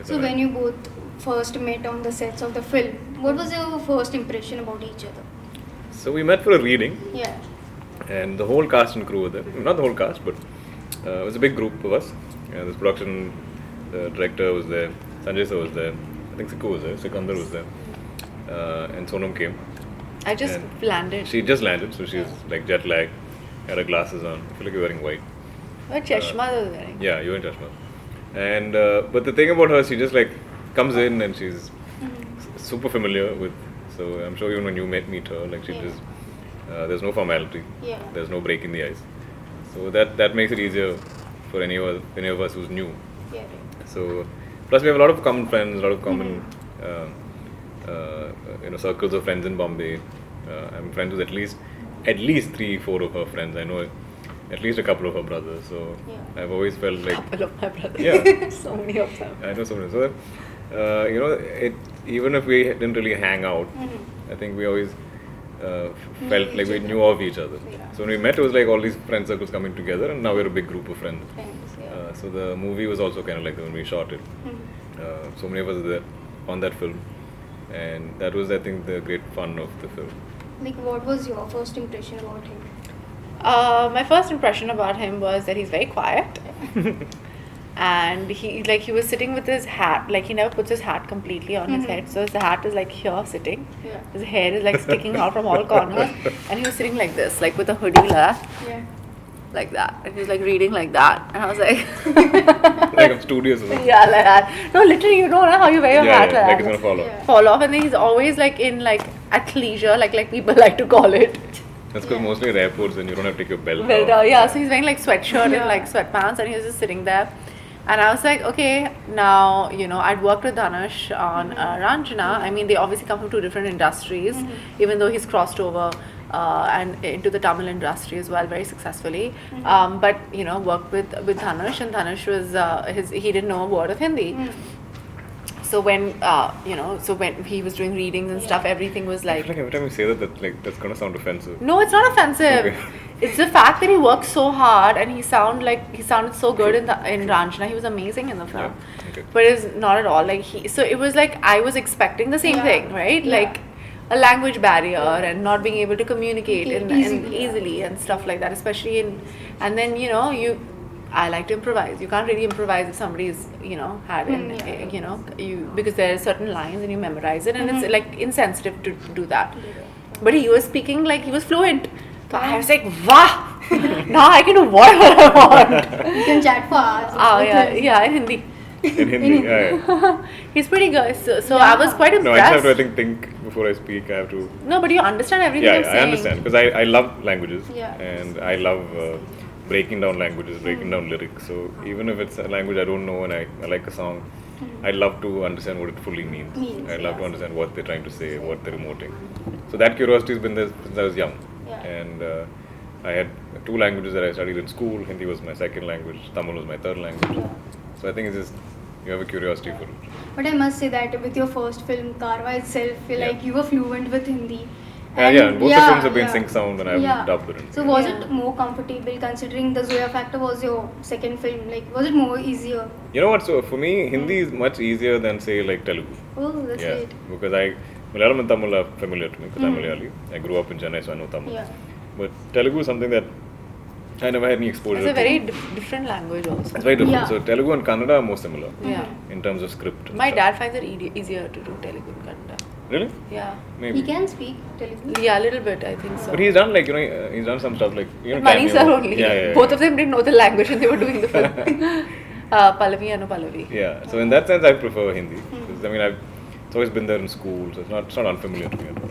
So when you both first met on the sets of the film, what was your first impression about each other? So we met for a reading, Yeah. and the whole cast and crew were there. Not the whole cast, but it was a big group of us. This production director was there, Sanjay sir was there, I think Sikku was there, Sikandar was there, and Sonam came. I just And landed. She just landed, so she's like jet lagged, had her glasses on. I feel like you're wearing white. What chashma was wearing? Yeah, you're in Chashma. And but the thing about her, she just like comes in and she's super familiar with. So I'm sure even when you meet her, like she just there's no formality. Yeah. There's no break in the ice. So that makes it easier for any of us who's new. Yeah. Right. So plus we have a lot of common friends, a lot of common circles of friends in Bombay. I'm friends with at least 3-4 of her friends. I know at least a couple of her brothers. So Yeah. I've always felt like Couple of my brothers. Yeah. So many of them. I know so many. So even if we didn't really hang out, I think we always felt like we knew of each other. Yeah. So when we met, it was like all these friend circles coming together, and now we're a big group of friends. Friends, yeah. So the movie was also kind of like when we shot it. So many of us were there on that film, and that was, I think, the great fun of the film. Like, what was your first impression about him? My first impression about him was that he's very quiet. And he was sitting with his hat, like he never puts his hat completely on his head, so his hat is like here sitting. Yeah. His hair is like sticking out from all corners, and he was sitting like this, like with a hoodie Yeah. like that, and he was like reading like that, and I was like, Like I'm studious or something. yeah, like that. No, literally, you know how you wear your hat like like it's that. gonna fall off. Yeah. Fall off, and then he's always like in like athleisure, like people like to call it. That's because mostly at airports, and you don't have to take your belt Well, off. yeah, so he's wearing like sweatshirt Yeah. and like sweatpants, and he was just sitting there. And I was like, okay, now, I'd worked with Dhanush on Ranjana. I mean, they obviously come from two different industries, even though he's crossed over and into the Tamil industry as well very successfully. But, worked with Dhanush, and Dhanush was, he didn't know a word of Hindi. So when, when he was doing readings and stuff, everything was I like, feel like every time you say that's gonna sound offensive. no, it's not offensive. Okay. It's the fact that he worked so hard and he sounded so good in Ranjana. He was amazing in the film. Yeah, okay. But it's not at all like so it was like I was expecting the same Yeah. thing, right? Yeah. Like a language barrier and not being able to communicate Easily, easily and stuff like that, especially and then I like to improvise. You can't really improvise if somebody's because there are certain lines and you memorize it, and it's like insensitive to do that. But he was speaking like he was fluent. So I was like, wow! Now I can do whatever I want. You can chat for hours. Oh yeah, in Hindi. In Hindi, yeah. He's pretty good. So I was quite No, I just impressed. have to think before I speak. I have to. No, but you understand everything I'm Yeah, saying. I understand because I love languages, Yeah. and I love breaking down languages, breaking down lyrics. So even if it's a language I don't know and I like a song, I love to understand what it fully means. I love to understand what they're trying to say, what they're emoting. So that curiosity has been there since I was young. Yeah. And I had 2 languages that I studied in school. Hindi was my second language, Tamil was my third language. So I think it's just you have a curiosity for it. But I must say that with your first film, Karwa itself, like you were fluent with Hindi. And both the films have been sync sound and I haven't dubbed it. So was it more comfortable considering the Zoya Factor was your second film? Like, was it more easier? You know what? So for me, Hindi is much easier than say like Telugu. Oh, that's great. Because Malayalam and Tamil are familiar to me because I'm Malayali. I grew up in Chennai, so I know Tamil. Yeah. But Telugu is something that I never had any exposure It's a to. very different language also. It's very different. Yeah. So Telugu and Kannada are more similar Yeah. in terms of script. and My stuff. dad finds it easier to do Telugu and Kannada. Really? Yeah. Maybe. He can speak Telugu. Yeah, a little bit, I think so. But he's done like he's done some stuff like Money cameo. sir only. Yeah. Both of them didn't know the language and they were doing the film. Pallavi and Pallavi. Yeah. So in that sense, I prefer Hindi. 'Cause, I mean, it's always been there in school, so it's not unfamiliar to me at all.